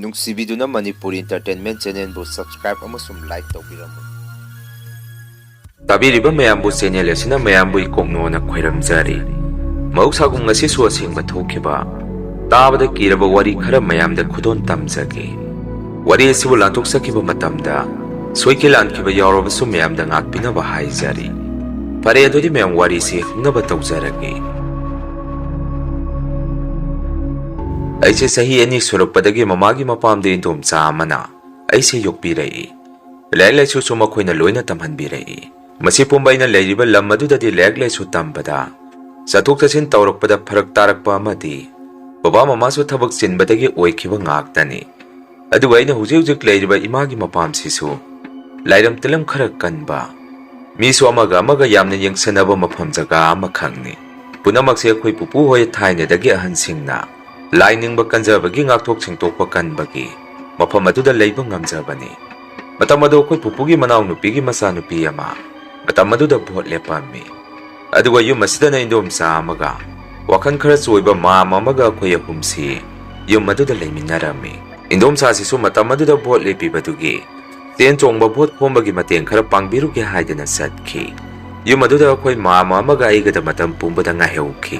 ꯅꯨꯡꯁꯤꯕꯤꯗꯨꯅ Manipuri entertainment ꯆꯦꯅꯦꯜꯕꯨ subscribe ꯑꯃꯁꯨꯡ like ꯇꯧꯕꯤꯔꯝꯃꯨ꯫ ꯇꯥꯕꯤꯔꯤꯕ ꯃꯌꯥꯝꯕꯨ channel ꯑꯁꯤꯅ ꯃꯌꯥꯝꯕꯨ ꯏꯀꯣꯛꯅꯣꯅ ꯈꯣꯏꯔꯝꯖꯔꯤ꯫ ꯃꯍꯧꯁꯥꯒꯨꯝ ꯉꯁꯤꯁꯨ ꯑꯁꯦꯡꯕ ꯊꯣꯛꯈꯤꯕ ꯇꯥꯕꯗ ꯀꯤꯔꯕ ꯋꯥꯔꯤ ꯈꯔ ꯃꯌꯥꯝꯗ ꯈꯨꯗꯣꯟ ꯇꯝꯖꯒꯦ꯫ ꯋꯥꯔꯤ ꯑꯁꯤꯕꯨ ꯂꯥꯟꯊꯣꯛꯆꯈꯤꯕ ꯃꯇꯝꯗ ꯁꯣꯏꯈꯤ ꯂꯥꯟꯈꯤꯕ ꯌꯥꯎꯔꯕꯁꯨ ꯃꯌꯥꯝꯗ ꯉꯥꯛꯄꯤꯅꯕ ꯍꯥꯏꯖꯔꯤ꯫ ꯐꯔꯦ ꯑꯗꯨꯗꯤ ꯃꯌꯥꯝ ꯋꯥꯔꯤꯁꯤ ꯍꯧꯅꯕ ꯇꯧꯖꯔꯒꯦ꯫ ꯑꯩꯁꯦ ꯆꯍꯤ 2 ꯁꯨꯔꯛꯄꯗꯒꯤ ꯃꯃꯥꯒꯤ ꯃꯄꯥꯝꯗ ꯏꯟꯗꯣꯝꯆꯥ ꯑꯃꯅ ꯑꯩꯁꯦ ꯌꯣꯛꯄꯤꯔꯛꯏ꯫ ꯂꯥꯏꯔꯤꯛ ꯂꯥꯏꯁꯨꯁꯨ ꯃꯈꯣꯏꯅ ꯂꯣꯏꯅ ꯇꯝꯍꯟꯕꯤꯔꯛꯏ꯫ ꯃꯁꯤ ꯄꯨꯝꯕ ꯑꯩꯅ ꯂꯩꯔꯤꯕ ꯂꯝ ꯑꯗꯨꯗꯗꯤ ꯂꯥꯏꯔꯤꯛ ꯂꯥꯏꯁꯨ ꯇꯝꯕꯗ ꯆꯠꯊꯣꯛ ꯆꯠꯁꯤꯟ ꯇꯧꯔꯛꯄꯗ ꯐꯔꯛ ꯇꯥꯔꯛꯄ ꯑꯃꯗꯤ ꯕꯕꯥ ꯃꯃꯥꯁꯨ ꯊꯕꯛ ꯆꯤꯟꯕꯗꯒꯤ ꯑꯣꯏꯈꯤꯕ ꯉꯥꯛꯇꯅꯤ꯫ ꯑꯗꯨꯒ ꯑꯩꯅ ꯍꯧꯖꯤꯛ ꯂꯩꯔꯤꯕ ꯏꯃꯥꯒꯤ ꯃꯄꯥꯝꯁꯤꯁꯨ ꯂꯥꯏꯔꯝ ꯇꯤꯜꯂꯝ ꯈꯔ ꯀꯟꯕ, ꯃꯤꯁꯨ ꯑꯃꯒ ꯌꯥꯝꯅ ꯌꯦꯡꯁꯟꯅꯕ ꯃꯐꯝ ꯖꯒꯥ ꯑꯃꯈꯛꯅꯤ꯫ ꯄꯨꯝꯅꯃꯛꯁꯦ ꯑꯩꯈꯣꯏ ꯄꯨꯄꯨ ꯍꯣꯏ ꯊꯥꯏꯅꯗꯒꯤ ꯑꯍꯟꯁꯤꯡꯅ ꯂꯥꯏ ꯅꯤꯡꯕ ꯀꯟꯖꯕꯒꯤ ꯉꯥꯛꯊꯣꯛ ꯁꯦꯡꯇꯣꯛꯄ ꯀꯟꯕꯒꯤ ꯃꯐꯝ ꯑꯗꯨꯗ ꯂꯩꯕ ꯉꯝꯖꯕꯅꯤ꯫ ꯃꯇꯝ ꯑꯗꯨ ꯑꯩꯈꯣꯏ ꯄꯨꯄꯨꯒꯤ ꯃꯅꯥꯎꯅꯨꯄꯤꯒꯤ ꯃꯆꯥꯅꯨꯄꯤ ꯑꯃ ꯃꯇꯝ ꯑꯗꯨꯗ ꯚꯣꯠ ꯂꯦꯞꯄꯝꯃꯤ꯫ ꯑꯗꯨꯒ ꯌꯨꯝ ꯑꯁꯤꯗꯅ ꯏꯟꯗꯣꯝꯆꯥ ꯑꯃꯒ ꯋꯥꯈꯜ ꯈꯔ ꯆꯣꯏꯕ ꯃꯥꯝ ꯑꯃꯒ ꯑꯩꯈꯣꯏ ꯑꯍꯨꯝꯁꯤ ꯌꯨꯝ ꯑꯗꯨꯗ ꯂꯩꯃꯤꯟꯅꯔꯝꯃꯤ꯫ ꯏꯟꯗꯣꯝꯆꯥꯁꯤꯁꯨ ꯃꯇꯝ ꯑꯗꯨꯗ ꯚꯣꯠ ꯂꯦꯞꯄꯤꯕꯗꯨꯒꯤ ꯆꯦꯟ ꯆꯣꯡꯕ ꯚꯣꯠ ꯈꯣꯝꯕꯒꯤ ꯃꯇꯦꯡ ꯈꯔ ꯄꯥꯡꯕꯤꯔꯨꯒꯦ ꯍꯥꯏꯗꯅ ꯆꯠꯈꯤ꯫ ꯌꯨꯝ ꯑꯗꯨꯗ ꯑꯩꯈꯣꯏ ꯃꯥꯝ ꯑꯃꯒ ꯑꯩꯒꯗ ꯃꯇꯝ ꯄꯨꯝꯕꯗ ꯉꯥꯏꯍꯧꯈꯤ꯫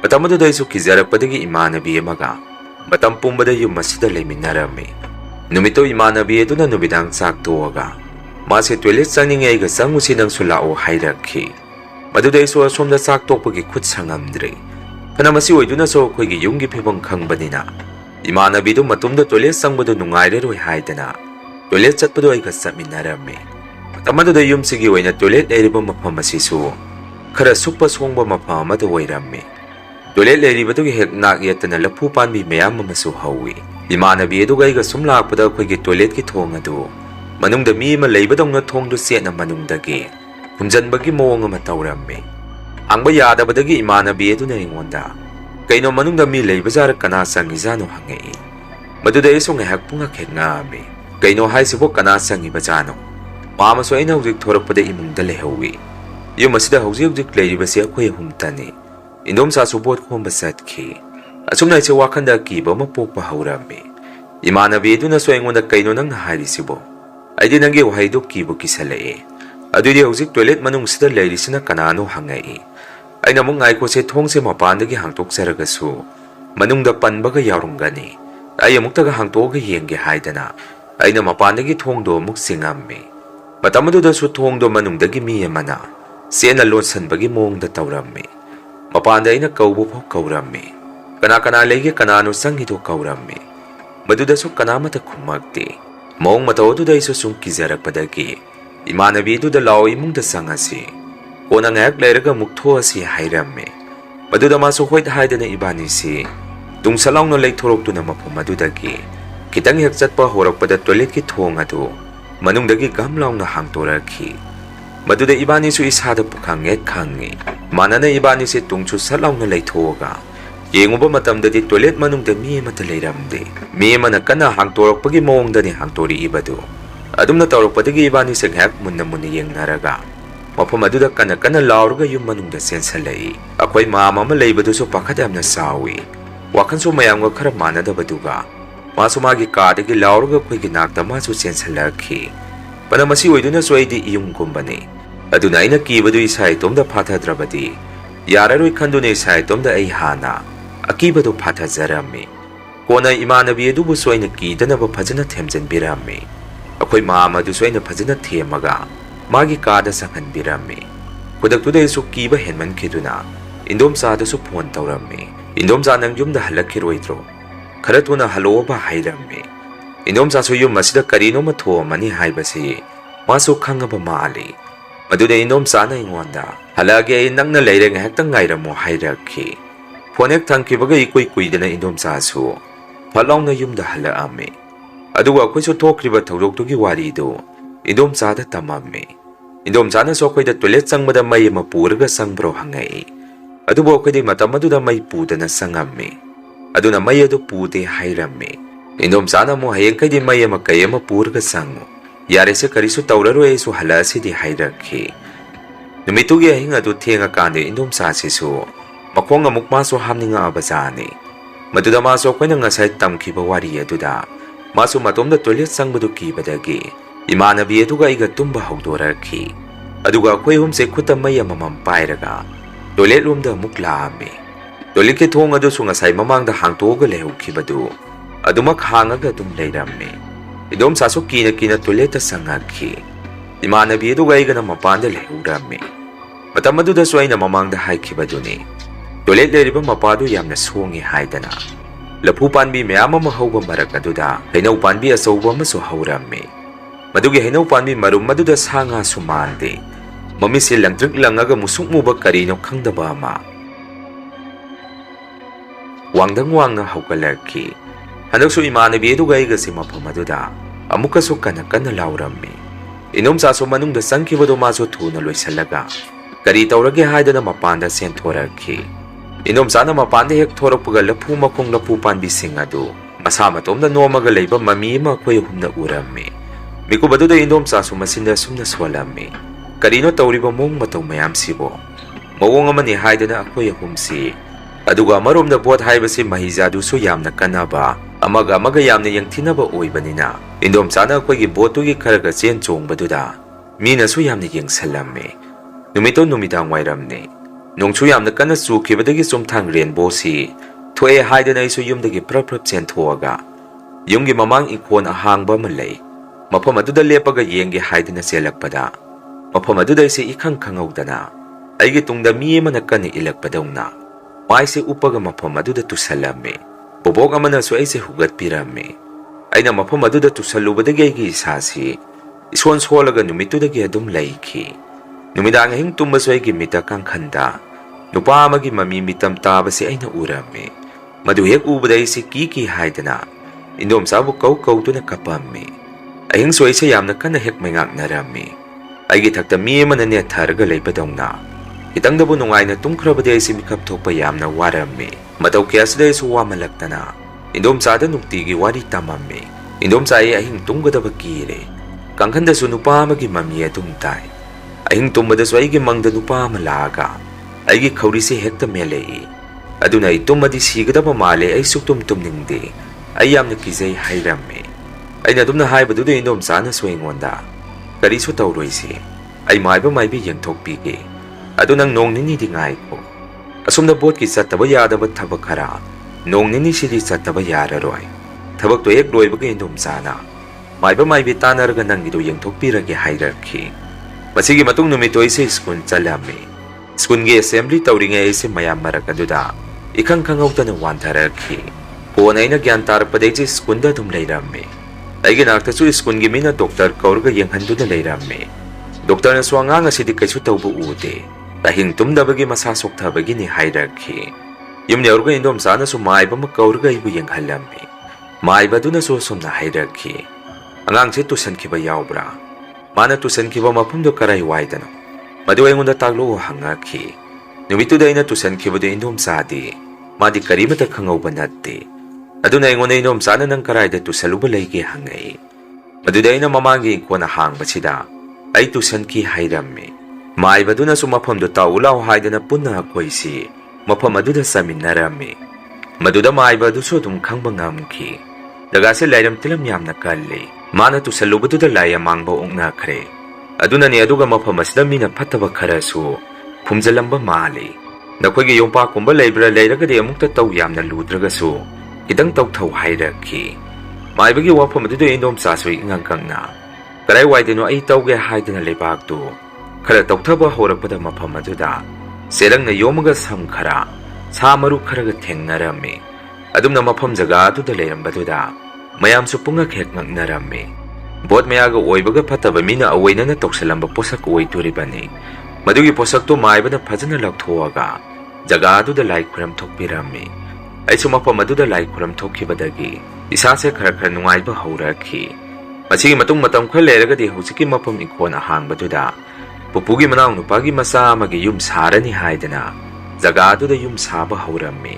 ꯃꯇꯝ ꯑꯗꯨꯗ ꯑꯩꯁꯨ ꯀꯤꯖꯔꯛꯄꯗꯒꯤ ꯏꯃꯥꯟꯅꯕꯤ ꯑꯃꯒ ꯃꯇꯝ ꯄꯨꯝꯕꯗ ꯌꯨꯝ ꯑꯁꯤꯗ ꯂꯩꯃꯤꯟꯅꯔꯝꯃꯤ꯫ ꯅꯨꯃꯤꯠꯇꯣ ꯏꯃꯥꯟꯅꯕꯤ ꯑꯗꯨꯅ ꯅꯨꯃꯤꯗꯥꯡ ꯆꯥꯛ ꯇꯣꯛꯑꯒ ꯃꯥꯁꯦ ꯇꯣꯏꯂꯦꯠ ꯆꯪꯅꯤꯡꯉꯦ ꯑꯩꯒ ꯆꯪꯉꯨꯁꯤ ꯅꯪꯁꯨ ꯂꯥꯛꯑꯣ ꯍꯥꯏꯔꯛꯈꯤ꯫ ꯃꯗꯨꯗ ꯑꯩꯁꯨ ꯑꯁꯣꯝꯗ ꯆꯥꯛ ꯇꯣꯛꯄꯒꯤ ꯈꯨꯠ ꯁꯪꯉꯝꯗ꯭ꯔꯦ꯫ ꯐꯅ ꯃꯁꯤ ꯑꯣꯏꯗꯨꯅꯁꯨ ꯑꯩꯈꯣꯏꯒꯤ ꯌꯨꯝꯒꯤ ꯐꯤꯕꯝ ꯈꯪꯕꯅꯤꯅ ꯏꯃꯥꯟꯅꯕꯤꯗꯨ ꯃꯇꯨꯡꯗ ꯇꯣꯏꯂꯦꯠ ꯆꯪꯕꯗꯨ ꯅꯨꯡꯉꯥꯏꯔꯔꯣꯏ ꯍꯥꯏꯗꯅ ꯇꯣꯏꯂꯦꯠ ꯆꯠꯄꯗꯣ ꯑꯩꯒ ꯆꯠꯃꯤꯟꯅꯔꯝꯃꯤ꯫ ꯃꯇꯝ ꯑꯗꯨꯗ ꯌꯨꯝꯁꯤꯒꯤ ꯑꯣꯏꯅ ꯇꯣꯏꯂꯦꯠ ꯂꯩꯔꯤꯕ ꯃꯐꯝ ꯑꯁꯤꯁꯨ ꯈꯔ ꯁꯨꯛꯄ ꯁꯣꯡꯕ ꯃꯐꯝ ꯑꯃꯗ ꯑꯣꯏꯔꯝꯃꯤ꯫ ꯇꯣꯏꯂꯦꯠ ꯂꯩꯔꯤꯕꯗꯨꯒꯤ ꯍꯦꯛ ꯅꯥꯛ ꯌꯦꯠꯇꯅ ꯂꯐꯨ ꯄꯥꯟꯕꯤ ꯃꯌꯥꯝ ꯑꯃꯁꯨ ꯍꯧꯋꯤ꯫ ꯏꯃꯥꯟꯅꯕꯤ ꯑꯗꯨꯒ ꯑꯩꯒ ꯁꯨꯝ ꯂꯥꯛꯄꯗ ꯑꯩꯈꯣꯏꯒꯤ ꯇꯣꯏꯂꯦꯠꯀꯤ ꯊꯣꯡ ꯑꯗꯨ ꯃꯅꯨꯡꯗ ꯃꯤ ꯑꯃ ꯂꯩꯕꯗꯧꯅ ꯊꯣꯡꯗꯨ ꯆꯦꯠꯅ ꯃꯅꯨꯡꯗꯒꯤ ꯍꯨꯝꯖꯟꯕꯒꯤ ꯃꯑꯣꯡ ꯑꯃ ꯇꯧꯔꯝꯃꯤ꯫ ꯍꯥꯡꯕ ꯌꯥꯗꯕꯗꯒꯤ ꯏꯃꯥꯟꯅꯕꯤ ꯑꯗꯨꯅ ꯑꯩꯉꯣꯟꯗ ꯀꯩꯅꯣ ꯃꯅꯨꯡꯗ ꯃꯤ ꯂꯩꯕꯖꯥꯔ ꯀꯅꯥ ꯆꯪꯉꯤꯖꯥꯠꯅꯣ ꯍꯪꯉꯛꯏ꯫ ꯃꯗꯨꯗ ꯑꯩꯁꯨ ꯉꯥꯏꯍꯥꯛ ꯄꯨꯡꯉꯛ ꯍꯦꯛ ꯉꯛꯑꯝꯃꯤ꯫ ꯀꯩꯅꯣ ꯍꯥꯏꯁꯤꯕꯨ ꯀꯅꯥ ꯆꯪꯉꯤꯕꯖꯥꯠꯅꯣ? ꯃꯥꯃꯁꯨ ꯑꯩꯅ ꯍꯧꯖꯤꯛ ꯊꯣꯔꯛꯄꯗ ꯏꯃꯨꯡꯗ ꯂꯩꯍꯧꯏ꯫ ꯌꯨꯝ ꯑꯁꯤꯗ ꯍꯧꯖꯤꯛ ꯂꯩꯔꯤꯕꯁꯤ ꯑꯩꯈꯣꯏ ꯑꯍꯨꯝꯇꯅꯤ꯫ ꯏꯟꯗꯣꯝꯆꯥꯁꯨ ꯚꯣꯠ ꯈꯣꯝꯕ ꯆꯠꯈꯤ꯫ ꯑꯁꯨꯝꯅ ꯑꯩꯁꯦ ꯋꯥꯈꯟꯗ ꯑꯀꯤꯕ ꯑꯃ ꯄꯣꯛꯄ ꯍꯧꯔꯝꯃꯤ꯫ ꯏꯃꯥꯟꯅꯕꯤ ꯑꯗꯨꯅꯁꯨ ꯑꯩꯉꯣꯟꯗ ꯀꯩꯅꯣ ꯅꯪꯅ ꯍꯥꯏꯔꯤꯁꯤꯕꯣ? ꯑꯩꯗꯤ ꯅꯪꯒꯤ ꯋꯥꯍꯩꯗꯨ ꯀꯤꯕꯨ ꯀꯤꯁꯜꯂꯛꯑꯦ꯫ ꯑꯗꯨꯗꯤ ꯍꯧꯖꯤꯛ ꯇꯣꯏꯂꯦꯠ ꯃꯅꯨꯡꯁꯤꯗ ꯂꯩꯔꯤꯁꯤꯅ ꯀꯅꯥꯅꯣ ꯍꯪꯉꯛꯏ꯫ ꯑꯩꯅ ꯑꯃꯨꯛ ꯉꯥꯏꯈꯣꯁꯦ ꯊꯣꯡꯁꯦ ꯃꯄꯥꯟꯗꯒꯤ ꯍꯥꯡꯇꯣꯛꯆꯔꯒꯁꯨ ꯃꯅꯨꯡꯗ ꯄꯟꯕꯒ ꯌꯥꯎꯔꯝꯒꯅꯤ, ꯑꯩ ꯑꯃꯨꯛꯇꯒ ꯍꯥꯡꯇꯣꯛꯑꯒ ꯌꯦꯡꯒꯦ ꯍꯥꯏꯗꯅ ꯑꯩꯅ ꯃꯄꯥꯟꯗꯒꯤ ꯊꯣꯡꯗꯣ ꯑꯃꯨꯛ ꯆꯤꯡꯉꯝꯃꯤ꯫ ꯃꯇꯝ ꯑꯗꯨꯗꯁꯨ ꯊꯣꯡꯗꯣ ꯃꯅꯨꯡꯗꯒꯤ ꯃꯤ ꯑꯃꯅ ꯆꯦꯟꯅ ꯂꯣꯟꯁꯟꯕꯒꯤ ꯃꯑꯣꯡꯗ ꯇꯧꯔꯝꯃꯤ꯫ ꯃꯄꯥꯟꯗ ꯑꯩꯅ ꯀꯧꯕꯐꯥꯎ ꯀꯧꯔꯝꯃꯤ꯫ ꯀꯅꯥ ꯂꯩꯒꯦ, ꯀꯅꯥꯅꯣ ꯆꯪꯉꯤꯗꯣ ꯀꯧꯔꯝꯃꯤ꯫ ꯃꯗꯨꯗꯁꯨ ꯀꯅꯥꯃꯠꯇ ꯈꯨꯝꯃꯛꯇꯦ꯫ ꯃꯑꯣꯡ ꯃꯇꯧ ꯑꯗꯨꯗ ꯑꯩꯁꯨ ꯁꯨꯝ ꯀꯤꯖꯔꯛꯄꯗꯒꯤ ꯏꯃꯥꯟꯅꯕꯤ ꯑꯗꯨꯗ ꯂꯥꯛꯑꯣ ꯏꯃꯨꯡꯗ ꯆꯪꯉꯁꯤ, ꯀꯣꯟꯅ ꯉꯥꯏꯍꯥꯛ ꯂꯩꯔꯒ ꯑꯃꯨꯛ ꯊꯣꯛꯑꯁꯤ ꯍꯥꯏꯔꯝꯃꯤ꯫ ꯃꯗꯨꯗ ꯃꯥꯁꯨ ꯍꯣꯏ ꯍꯥꯏꯗꯅ ꯏꯕꯥꯅꯤꯁꯤ ꯇꯨꯡꯁꯠ ꯂꯥꯎꯅ ꯂꯩꯊꯣꯔꯛꯇꯨꯅ ꯃꯐꯝ ꯑꯗꯨꯗꯒꯤ ꯈꯤꯇꯪ ꯍꯦꯛ ꯆꯠꯄ ꯍꯧꯔꯛꯄꯗ ꯇꯣꯏꯂꯦꯠꯀꯤ ꯊꯣꯡ ꯑꯗꯨ ꯃꯅꯨꯡꯗꯒꯤ ꯒꯝ ꯂꯥꯎꯅ ꯍꯥꯡꯇꯣꯔꯛꯈꯤ꯫ ꯃꯗꯨꯗ ꯏꯕꯥꯅꯤꯁꯨ ꯏꯁꯥꯗ ꯄꯨꯈꯪ ꯍꯦꯛ ꯈꯪꯉꯤ꯫ ꯃꯥꯟꯅꯅ ꯏꯕꯥꯅꯤꯁꯦ ꯇꯨꯡꯁꯨ ꯁꯠ ꯂꯥꯎꯅ ꯂꯩꯊꯣꯛꯑꯒ ꯌꯦꯡꯉꯨꯕ ꯃꯇꯝꯗꯗꯤ ꯇꯣꯏꯂꯦꯠ ꯃꯅꯨꯡꯗ ꯃꯤ ꯑꯃꯠꯇ ꯂꯩꯔꯝꯗꯦ꯫ ꯃꯤ ꯑꯃꯅ ꯀꯟꯅ ꯍꯥꯡꯇꯣꯔꯛꯄꯒꯤ ꯃꯑꯣꯡꯗꯅꯤ ꯍꯥꯡꯇꯣꯔꯛꯏꯕꯗꯨ꯫ ꯑꯗꯨꯝꯅ ꯇꯧꯔꯛꯄꯗꯒꯤ ꯏꯕꯥꯅꯤꯁꯦ ꯉꯥꯏꯍꯥꯛ ꯃꯨꯟꯅ ꯌꯦꯡꯅꯔꯒ ꯃꯐꯝ ꯑꯗꯨꯗ ꯀꯟꯅ ꯂꯥꯎꯔꯒ ꯌꯨꯝ ꯃꯅꯨꯡꯗ ꯆꯦꯟꯁꯜꯂꯛꯏ꯫ ꯑꯩꯈꯣꯏ ꯃꯥꯝ ꯑꯃ ꯂꯩꯕꯗꯨꯁꯨ ꯄꯥꯈꯠ ꯌꯥꯝꯅ ꯆꯥꯎꯏ꯫ ꯋꯥꯈꯜꯁꯨ ꯃꯌꯥꯝꯒ ꯈꯔ ꯃꯥꯟꯅꯗꯕꯗꯨꯒ ꯃꯥꯁꯨ ꯃꯥꯒꯤ ꯀꯥꯗꯒꯤ ꯂꯥꯎꯔꯒ ꯑꯩꯈꯣꯏꯒꯤ ꯅꯥꯛꯇ ꯃꯥꯁꯨ ꯆꯦꯟꯁꯜꯂꯛꯈꯤ꯫ ꯐꯅ ꯃꯁꯤ ꯑꯣꯏꯗꯨꯅꯁꯨ ꯑꯩꯗꯤ ꯏꯌꯨꯡꯒꯨꯝꯕꯅꯤ꯫ ꯑꯗꯨꯅ ꯑꯩꯅ ꯀꯤꯕꯗꯨ ꯏꯁꯥ ꯏꯇꯣꯝꯗ ꯐꯥꯊꯗ꯭ꯔꯕꯗꯤ ꯌꯥꯔꯔꯣꯏ ꯈꯟꯗꯨꯅ ꯏꯁꯥ ꯏꯇꯣꯝꯗ ꯑꯩ ꯍꯥꯟꯅ ꯑꯀꯤꯕꯗꯨ ꯐꯥꯊꯖꯔꯝꯃꯤ꯫ ꯀꯣꯟꯅ ꯏꯃꯥꯟꯅꯕꯤ ꯑꯗꯨꯕꯨꯁꯨ ꯑꯩꯅ ꯀꯤꯗꯅꯕ ꯐꯖꯅ ꯊꯦꯝꯖꯤꯟꯕꯤꯔꯝꯃꯤ꯫ ꯑꯩꯈꯣꯏ ꯃꯥꯝ ꯑꯗꯨꯁꯨ ꯑꯩꯅ ꯐꯖꯅ ꯊꯦꯝꯃꯒ ꯃꯥꯒꯤ ꯀꯥꯗ ꯆꯪꯍꯟꯕꯤꯔꯝꯃꯤ꯫ ꯈꯨꯗꯛꯇꯨꯗ ꯑꯩꯁꯨ ꯀꯤꯕ ꯍꯦꯟꯃꯟꯈꯤꯗꯨꯅ ꯏꯟꯗꯣꯝꯆꯥꯗꯁꯨ ꯐꯣꯟ ꯇꯧꯔꯝꯃꯤ꯫ ꯏꯟꯗꯣꯝꯆꯥ ꯅꯪ ꯌꯨꯝꯗ ꯍꯜꯂꯛꯈꯤꯔꯣꯏꯗ꯭ꯔꯣ? ꯈꯔ ꯊꯨꯅ ꯍꯜꯂꯛꯑꯣꯕ ꯍꯥꯏꯔꯝꯃꯤ꯫ ꯏꯟꯗꯣꯝꯆꯥꯁꯨ ꯌꯨꯝ ꯑꯁꯤꯗ ꯀꯔꯤꯅꯣꯃ ꯊꯣꯛꯑꯝꯃꯅꯤ ꯍꯥꯏꯕꯁꯤ ꯃꯥꯁꯨ ꯈꯪꯉꯕ ꯃꯥꯜꯂꯤ꯫ ꯃꯗꯨꯗ ꯏꯟꯗꯣꯝꯆꯥꯅ ꯑꯩꯉꯣꯟꯗ ꯍꯜꯂꯛꯑꯒꯦ ꯑꯩ ꯅꯪꯅ ꯂꯩꯔꯦ ꯉꯥꯏꯍꯥꯛꯇꯪ ꯉꯥꯏꯔꯝꯃꯣ ꯍꯥꯏꯔꯛꯈꯤ꯫ ꯐꯣꯟ ꯍꯦꯛ ꯊꯝꯈꯤꯕꯒ ꯏꯀꯨꯏ ꯀꯨꯏꯗꯅ ꯏꯟꯗꯣꯝꯆꯥꯁꯨ ꯐꯠ ꯂꯥꯎꯅ ꯌꯨꯝꯗ ꯍꯜꯂꯛꯑꯝꯃꯤ꯫ ꯑꯗꯨꯒ ꯑꯩꯈꯣꯏꯁꯨ ꯊꯣꯛꯈ꯭ꯔꯤꯕ ꯊꯧꯗꯣꯛꯇꯨꯒꯤ ꯋꯥꯔꯤꯗꯨ ꯏꯟꯗꯣꯝꯆꯥꯗ ꯇꯝꯃꯝꯃꯤ꯫ ꯏꯟꯗꯣꯝꯆꯥꯅꯁꯨ ꯑꯩꯈꯣꯏꯗ ꯇꯣꯏꯂꯦꯠ ꯆꯪꯕꯗ ꯃꯩ ꯑꯃ ꯄꯨꯔꯒ ꯆꯪꯕ꯭ꯔꯣ ꯍꯪꯉꯛꯏ꯫ ꯑꯗꯨꯕꯨ ꯑꯩꯈꯣꯏꯗꯤ ꯃꯇꯝ ꯑꯗꯨꯗ ꯃꯩ ꯄꯨꯗꯅ ꯆꯪꯉꯝꯃꯤ꯫ ꯑꯗꯨꯅ ꯃꯩ ꯑꯗꯨ ꯄꯨꯗꯦ ꯍꯥꯏꯔꯝꯃꯤ꯫ ꯏꯟꯗꯣꯝꯆꯥꯅ ꯑꯃꯨꯛ ꯍꯌꯦꯡꯈꯩꯗꯤ ꯃꯩ ꯑꯃ ꯀꯩ ꯑꯃ ꯄꯨꯔꯒ ꯆꯪꯉꯨ, ꯌꯥꯔꯦꯁꯦ ꯀꯔꯤꯁꯨ ꯇꯧꯔꯔꯣꯏ ꯑꯩꯁꯨ ꯍꯜꯂꯛꯑꯁꯤꯗꯤ ꯍꯥꯏꯔꯛꯈꯤ꯫ ꯅꯨꯃꯤꯠꯇꯨꯒꯤ ꯑꯍꯤꯡ ꯑꯗꯨ ꯊꯦꯡꯉꯀꯥꯟꯗ ꯏꯟꯗꯣꯝꯆꯥꯁꯤꯁꯨ ꯃꯈꯣꯡ ꯑꯃꯨꯛ ꯃꯥꯁꯨ ꯍꯥꯝꯅꯤꯡꯉꯛꯑꯕꯖꯥꯠꯅꯤ꯫ Maduda maso akoina ngasai tamkiba wari aduda masu matomda toilet sangbadu kibadagi imanabi aduga aiga tumba haudorakhi aduga akoi humse khuta mai amamam pairaga toilet room da amuk laame toilet ke thong adu su ngasai mamangda hangtoga lehukibadu adumak hangaga dum leiramme idom sasu kina kina toilet ta sangakhi imanabi aduga aiga na mapanda lehuramme matam aduda su aina mamangda haikibaduni toilet leriba mapadu yamna songi haidana lapu panbi mayam ama hauba marak aduda hainau panbi asauba amasu hauramme madugi hainau panbi marum maduda sanga sumande mamisi langtrik langaga musuk muba karino khangdaba ama wangdang wangna haugalarki hanaksu imanabi aduga aiga si mafam aduda amukasu kana kana lauramme inom sasu manungda sangkibado masu thuna loisalaga kari taurage haidana mapanda senthoraki inom sana mapanda hek thorakpaga lapu makong lapu panbi singadu masa matomda nomaga leiba mami ma khoi humna uramme mikubadu da inom sasu masinda sumna swalamme karino tauriba mong matau mayam sibo mawong amani haidana akhoi humsi aduga maromda bot haibasi mahijadu su yamna kanaba amaga yamna yangthinaba oibanina inom sana akhoi gi botugi kharaga chen chongbaduda mina su yamna yengsallamme numito numidang wairamne nongchu yamna kana chukibadagi chumthang rainbow si thoe haidana isu yumdagi prap chen thoaga yumgi mamang ikhon ahangba malai mafam aduda lepaga yenge haidana selakpada mafam aduda ise ikhang khangaudana aigi tungda mi amana kana ilakpadawna maise upaga mafam aduda tusalamme bobok amana su aise hugat piramme aina mafam aduda tusalubadagi aigi isasi ison solaga numitudagi adum laiki numidang hing tumbaso aigi mita kang khanda nupa amagi mami mitam tabasi aina uramme madu hek ubada ise ki haidana indom sabu kau tuna kapamme ahing so ise yamna kana hek mengak naramme aigi thakta mi mana ne tharga leibadongna hitangdabu nungaina tungkhrabade ise mikap thokpa yamna waramme matau kyasde su wamalaktana indom sada nuktigi wari tamamme indom sai ahing tunggadaba kire kangkhanda su nupa amagi mami atum tai ahing tumbada su aigi mangda nupa amalaga aigi khawri se hekta melei aduna itumadi sigadaba male ai suktum tumningde ai yamna kizai hairamme aina dumna haibadu de indom sana swingonda kari su tawroise ai maibi yengthokpige adunang nong nini dingai ko asumna bot ki chattaba yadaba thabak khara nong nini sidi chattaba yararoi thabak to ek loibaga indom sana maibi tanarga nangido yengthokpirage hairakhi masigi matung numito ise skun chalamme Skungi assembly tauringa ise mayam marakaduda ikhang khangautana wantharakhi kona ina gyan tarpadai skunda dum leiramme aigi nakta su skungi mina doctor kaurga yenghanduda leiramme doctor na swanga asidi kaisu tawbu ude tahing tumdabagi masa sokthabagi ni hairakhi yumne urga indom sana su maiba ma kaurga ibu yenghallamme maiba duna so somna hairakhi angang se tusan khiba yaubra mana tusan khiba mapumdo karai waidana madu aingonda taglo hangakhi numituda ina tusan khibadu indom sadi madi karimata khangauba natte aduna aingonda indom sana nang karaida tusaluba leige hangai maduda ina mamangi kona hangbasida ai tusan ki hairamme mai baduna su mafamdo taulau haidana punna koisi mafam aduda saminaramme maduda mai badu su dum khangba ngamki daga se lairam tilam yamna kalle mana tusalubaduda laya mangba ongna khre aduna ni aduga mafam asida mina phattaba kharasu phumjalamba male nakhoi yompa kumba leibra leiragadi amukta tau yamna ludragasu idang tau thau hairakhi maibagi wafam adu indom sasui ngangkangna karai waideno ai tauge haidana lebak tu khara tauthaba horakpada mafam aduda serangna yomaga sam khara samaru kharaga thengnaramme adumna mafam jaga adu leirambaduda mayam su punga khek ngaknaramme bot meyaga oibaga phataba mina awainana toksalamba posak oituribani madugi posak to maibana phajana lakthoaga jaga adu lai khuram thokpiramme aisu mafam adu lai khuram thokkibadagi isa se khara nungaiba haurakhi masigi matung matam khal leragadi husiki mafam ikhon ahangbaduda pupugi manaw nupagi masa amagi yum sarani haidana jaga adu yum saba hauramme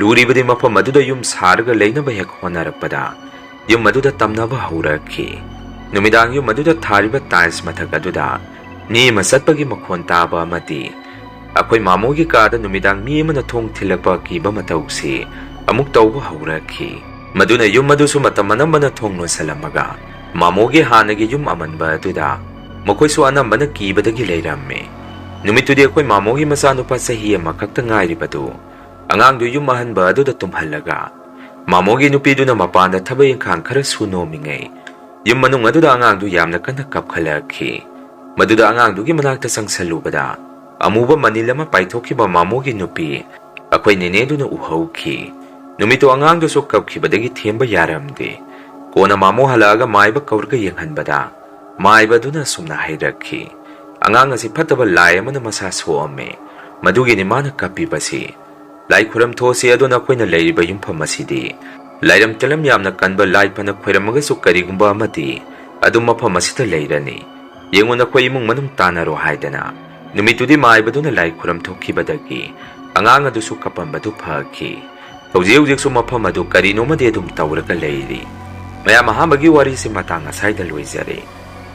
luribadi mafam adu yum sarga leinaba hek honarappada yum aduda tamnaba haurakhi numidang yum aduda thariba tiles mathak aduda ni masatpagi makhon taba amati akoi mamogi kada numidang mi mana thong thilakpa kiba matausi amuk tauba haurakhi maduna yum adusu matam anambana thong loisalamaga mamogi hanagi yum amanba aduda makoisu anambana kibadagi leiramme numitudi akoi mamogi masanupa sahi ama kakta ngairibadu angang du yum ahanba aduda tumhallaga mamogi nupiduna mapanda thabay khang khara sunomingai yum manung aduda angang du yamna kana kapkhalakhi maduda angang du gi manakta sangsalubada amuba manilama paithokhiba mamogi nupi akoi nene duna uhauki numito angang du sok kapkhibadagi themba yaramde kona mamo halaga maiba kaurga yenghanbada maiba duna sumna hairakhi angang asi phataba lai amana masa soame madugi ni mana kapibasi lai khuram those aduna koina leiriba yumpham asidi lairam telam yamna kanba lai phana khoiramaga su karigumba amati adum mapham asita leirani yengona khoi imung manung tanaro haidana numitudi maiba duna lai khuram thokhibadagi angang adu su kapambadu phakhi hꯧꯖꯤꯛ ꯁꯨ ꯃꯐꯝ ꯑꯗꯨ ꯀꯔꯤꯅꯣꯃꯗꯤ ꯑꯗꯨꯝ ꯇꯧꯔꯒ ꯂꯩꯔꯤ ꯃꯌꯥꯝ ꯑꯍꯥꯟꯕꯒꯤ ꯋꯥꯔꯤꯁꯤ ꯃꯇꯥꯡ ꯑꯁꯥꯏꯗ ꯂꯣꯏꯖꯔꯦ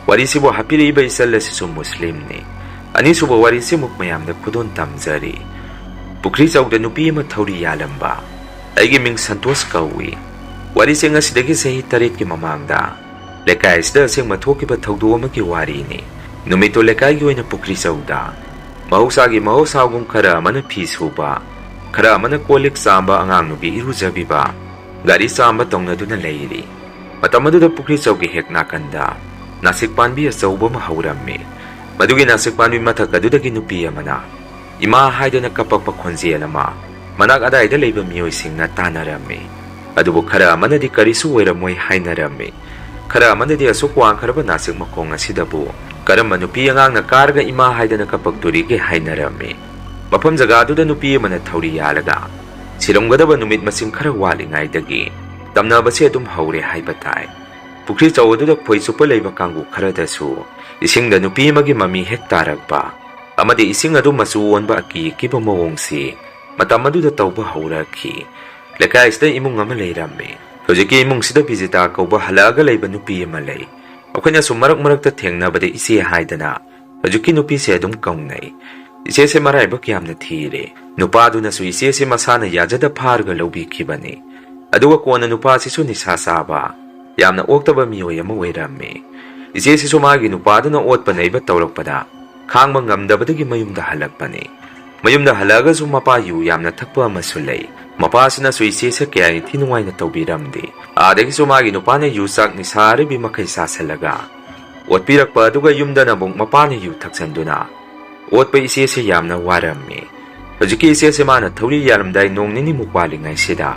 ꯋꯥꯔꯤꯁꯤꯕꯨ ꯍꯥꯞꯄꯤꯔꯤꯕ ꯏꯆꯜ ꯑꯁꯤꯁꯨ ꯃꯨꯁꯂꯤꯝꯅꯤ ꯑꯅꯤꯁꯨꯕ ꯋꯥꯔꯤꯁꯤꯃꯨꯛ ꯃꯌꯥꯝꯗ ꯈꯨꯗꯣꯟ ꯇꯝꯖꯔꯤ ꯄꯨꯈ꯭ꯔꯤꯆꯧꯗ ꯅꯨꯄꯤ ꯑꯃ ꯊꯧꯔꯤ ꯌꯥꯜꯂꯝꯕ ꯑꯩꯒꯤ ꯃꯤꯡ ꯁꯟꯇꯣꯁ ꯀꯧꯏ ꯋꯥꯔꯤꯁꯦ ꯉꯁꯤꯗꯒꯤ ꯆꯍꯤ 8ꯀꯤ ꯃꯃꯥꯡꯗ ꯂꯩꯀꯥꯏꯁꯤꯗ ꯑꯁꯦꯡꯕ ꯊꯣꯛꯈꯤꯕ ꯊꯧꯗꯣꯛ ꯑꯃꯒꯤ ꯋꯥꯔꯤꯅꯤ ꯅꯨꯃꯤꯠꯇꯣ ꯂꯩꯀꯥꯏꯒꯤ ꯑꯣꯏꯅ ꯄꯨꯈ꯭ꯔꯤꯆꯧꯗ ꯃꯍꯧꯁꯥꯒꯤ ꯃꯍꯧꯁꯥꯒꯨꯝ ꯈꯔ ꯑꯃꯅ ꯐꯤ ꯁꯨꯕ खरा अमन कोलिक चांबा अंगांग नुबी इरुजबीबा गाड़ी चांबा तौनदुना लेरी मतमदुदा पुखरीचौगी हेक नाकंदा नासिक पानबी अचौबा म हौरम्मे मदुगी नासिक पानबी मथक अदुदगी नुपी अमना इमा हाइदना कपक खोंजेल अमा मनाक अदाइदा लेबा मियोइसिंगना तानरम्मे अदुबु खरा अमनदी करिसु ओइरमोइ हाइनरम्मे खरा अमनदी असुक वांखरबा नासिक मखोंग असिदबु करम नुपी अंगांगना कारगा इमा हाइदना कपक तुरीगे हाइनरम्मे मफम जगादुदा नुपी अमना थौरी यालगा सिरमगदबा नुमित मसिंग खरा वालिंगाइदगी तमनाबसे अदुम हौरे हाइबा ताइ पुखरीचौदुदा फोइसुपा लेबा कांगु खरादसु इसिंगदा नुपी अमगी ममी हेक तारकबा अमदि इसिंग अदु मचु ओनबा अकी किबा मवोंगसी मतमदुदा तौबा हौरखी लेकाइसदा इमुंग अमा लेरम्मे हौजिकी इमुंगसिदा बिजिता कौबा हलागा लेबा नुपी अमा लेइ अखोइना सु मरक मरकता थेंगनाबदे इसे हाइदना हौजिकी नुपी से अदुम कौंगनै इसे से मराइबक यामना थीरे नुपादुनसु इसे से मसाना याजदा फारगा लौबिखिबने अदुगा कोना नुपासिसु निसा साबा यामना ओक्तबा मियोय अमा ओइरम्मे इसे सिसु मागी नुपादुना ओतपा नैबा तौरकपदा खांगबा ngamdabadagi mayumda halakpane mayumda halagasu mapa yu yamna thakpa amasu lei mapasina su ise se kya thi nuwaina tawbiramde adagi su magi nupane yu sak ni sare bi makai sasalaga otpirakpa aduga yumda na bong mapane yu thaksanduna otpa ise se yamna waramme hojiki ise se mana thori yaramdai nongnini mukwalingai sida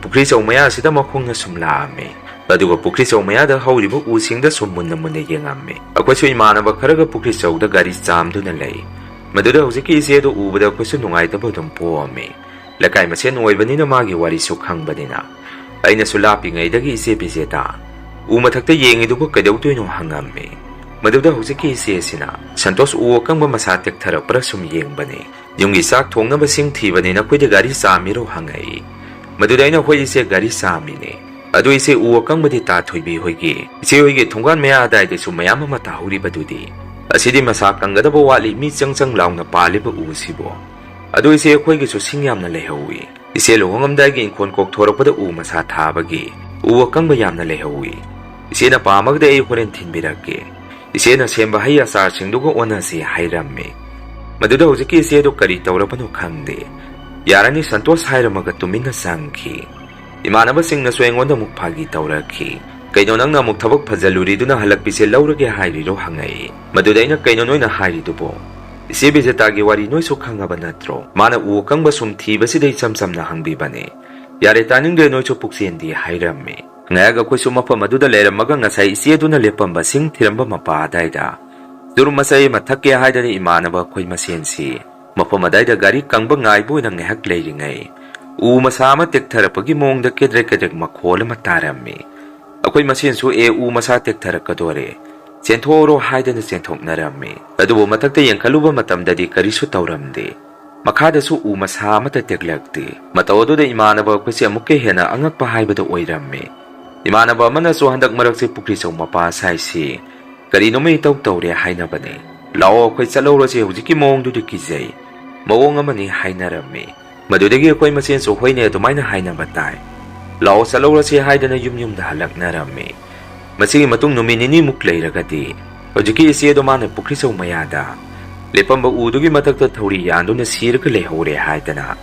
pukhrichou maya sida makhongna sumla ame aduga pukhrichou maya da hawriba usingda summunna munne yengamme akwasu imanaba kharaga pukhrichou da gari chamduna lei maduda hojiki ise do ubada kwasu nungaitaba dum poame lakai masen oibanina magi wari su khangbanina aina sulapi ngaidagi ise bijeta umathakta yengiduba kadautoino hangamme maduda hojiki ise sina santos uo kangba masa tek tharapra sum yengbane yungi sak thongnaba sing thibanina koida gari chamiro hangai maduda ina hoi ise gari chamine adu ise uo kangbadi ta thoibi hoigi ise hoigi thonggan meya adai de su mayam ma ta huri badudi asidi masa kangadaba wali mi changchang launa paliba usibo adu ise khoigi su singyamna lehawi ise lohongamdai gi inkon kok thorakpada u masa thabagi uo kangba yamna lehawi ise na pamagde ei horen thinbirake ise na semba haya sa singdugo onasi hairamme maduda hojiki ise do kari tawrapanu khangde yarani santos hairamaga tumina sangki इमानबा Singh न सोयंगोंदा मुक फागी तौरखी कइनो नंगना मुक थबक फजलुरीदुना हलकपिसे लौरगे हाइरिरो हंगई मदुदैना कइनो नोइना हाइरिदुबो इसे बेजतागी वारी नोइसु खंगाबा नत्रो माना उ कंगबा सुम थीबसिदै चमचमना हंगबिबने यारे तानिंगदे नोइसु पुक्सेंदी हाइरम्मे ngayaga koisu mafa maduda lerammaga ngasai iseduna lepamba sing thiramba mapa daida durmasai mathake haidani imanaba khoi masensi mafa madaida gari kangba ngaibu nang ngehak leiringai u masama tek tharapagi mongda kedre kedek makhol ma tarami akoi masen su e u masa tek tharakadore chenthoro haidana chenthoknarami adubo mathakte yankhaluba matamdadi karisu tauramde makhada su u masa mata teklakti matawodu de imanaba kwese amukke hena angakpa haibada oiramme imanaba mana su handak marakse Pukhrichou mapa saisi karino me taw tawre hainabane lao khoi chaloro che hujiki mongdu de kijai mawong amani hainarame Madudagi akwai masen so hoine adumaina hainaba tai. Lao salawrasi haidana yumda halaknarami. Masigi matung numinini muk leiragati. Hojiki isi adumana Pukhrichou mayada. Lepamba udugi matakta thouri yanduna sirka lehore haidana.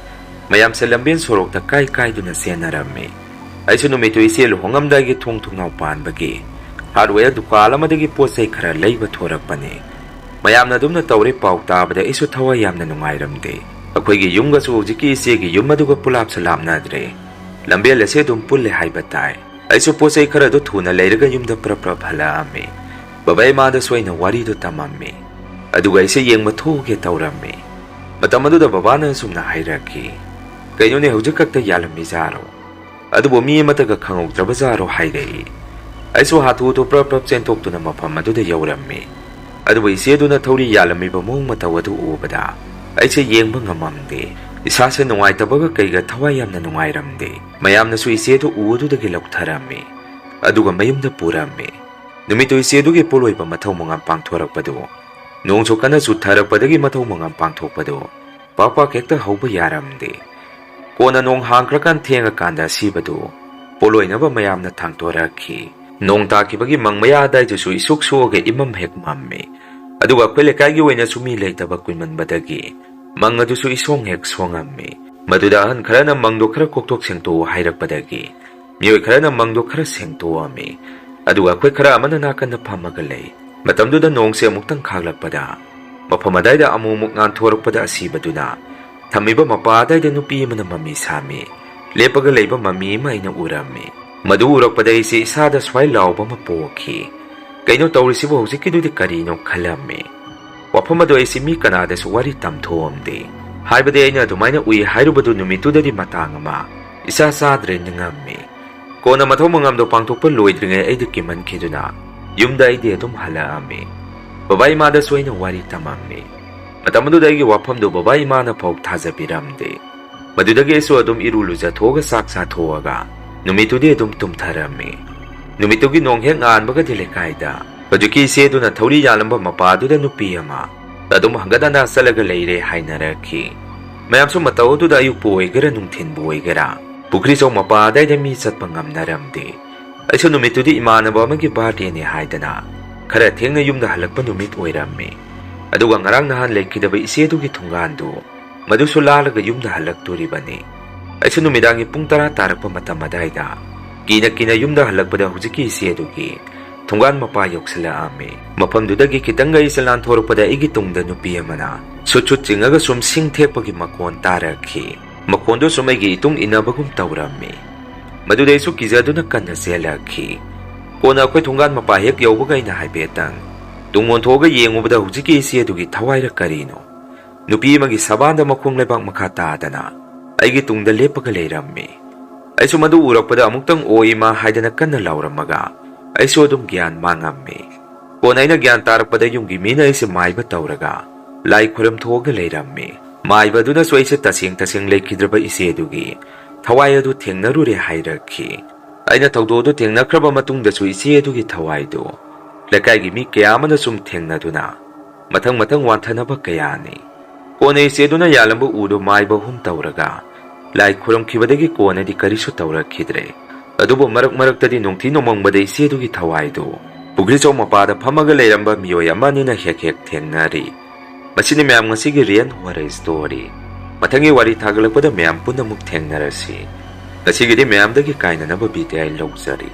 Mayam sa lambien sorokta kai duna senarami. Aisu numitu isi luhongamdagi thungnaw panbagi. Hardware dukalamadagi posay khara leiba thorakpani. Mayamna dumna tawri pau tabada isu thawa yamna nungairamde. Akoigi yumga su hojiki isi yum aduga pulap sa lamnadre. Lambien lase dum pulle haibatai. Aisu posay khara do thuna leiraga yumda prap halaami. Babay mada soyna wari do tamami. Aduga isi yengma thoge tawrami. Matamaduda babana sumna hairaki. Kaino ne hojikakta yalami zaro. Adubo mi mataga khangokdraba zaro hairei. Aisu hatu to prap chentok tuna mafam aduda yawrami. Adubo isi aduna thouri yalami ba mong matawadu ubada. Aise yengba ngamamde. Isase nungaitabaga kaiga thawai yamna nungairamde. Mayamna su isi adu uadudagi lauktarami. Aduga mayumda purami. Numito isi adugi poloiba mathaw mangam pangthorakpadu. Nongso kana su tharakpadagi mathaw mangam pangthokpadu. Papa hekta hauba yaramde. Kona nong hangkrakan thengakanda sibadu. Poloinaba mayamna thangtorakhi. Nong takibagi mangmaya dai su isuk suoge imam hek mamme. Aduga kwele kaigi wena sumi leitaba kuimanbadagi. Mang adu su isong hek songamme. Madudahan karana mangdo khara koktok sengto hairakpadagi. Miyoy karana mangdo khara sengto ame. Aduga kwe khara amana nakan na pamagalay. Matamduda nong se amuktang khaglakpada. Mapamadayda amumuk ngan thorakpada asibaduna. Thamiba mapadayda nupi mana mami sami. Lepaga layba mami maina urami. Madu urakpada isi isada sway lawba mapokhi. Kaino tawrisibo hojikidudi karino khalami. Wapamado isi mi kanada su wari tamthoamde. Haibade aina adumaina ui hairubadu numitudadi matangama. Isa sadre nangami. Kona mathaw mangamdo pangthokpa loidringai aida kiman khiduna. Yumda aidi adum halaami. Babai mada soina wari tamami. Matamadudagi wapamdo babai mana phok thajabiramde. Madudagi isu adum iruluja thoga saksa thoaga. Numitudi adum tumtharami. Numitugi nonghek nganbaga dilekaida. Bajuki isi aduna thouri yanlamba mapaduda nupi ama. Adum hangadana salaga leire hainarakhi. Mayamsu matawduda ayukpu oigara nungthinbu oigara. Pukhrichou Mapanda mi satpa ngamnaramde. Aisu numitudi imanaba amagi birthday haidana. Khara thengna yumda halakpa numit oirami. Aduga ngarang nahan lekhidaba isi adugi thungandu. Madusu lalaga yumda halakturibani. Aisu numidangi pung 10 tarakpa matam adayda. Kina yumda halakpada hujiki isi adugi. Thungan mapa yoksalaami. Mapamdudagi kitanga isalan thorakpada igi tungda nupi amana. Suchut chingaga sum singthepagi makon tarakhi. Makondo sumaigi itung inabagum tawrami. Madudaisu kizaduna kanna selakhi. Kona akwai thungan mapa hek yawbaga ina haibetang. Tungmon thoga yengubada hujiki isi adugi thawaira karino. Nupi magi sabanda makhung lebak makha tadana. Aigi tungda lepaga leirammi. Aisu madu urakpada amuktang oima haidana kanna lauramaga. Aisu adum gyan mangammi. Kona ina gyan tarakpada yung gimina isi maiba tawraga. Lai khuram thoga leirammi. Maiba duna so aise tasing lekhidraba isi adugi. Thawai adu thengnarure hairakhi. Aina thawdodu thengnakraba matungda su isi adugi thawai du. Lakaigi mi kayamana sum thengnaduna. Mathang wanthanaba kayani. Kona isi aduna yalamba udu maiba hum tawraga. Lai khuram khibadagi kona di karisu tawrakhidre. Adubo maraktadi nungthi nomangbada isi adugi thawai du. Pukhrichou Mapanda phamaga leiramba miyoy amanina hek thengnari. Masini mayam ngasigi riyan Wari story. Mathangi wari thagalakpada mayam punamuk thengnarasi. Ngasigidi mayamdagi kainanaba biti ay lawjari.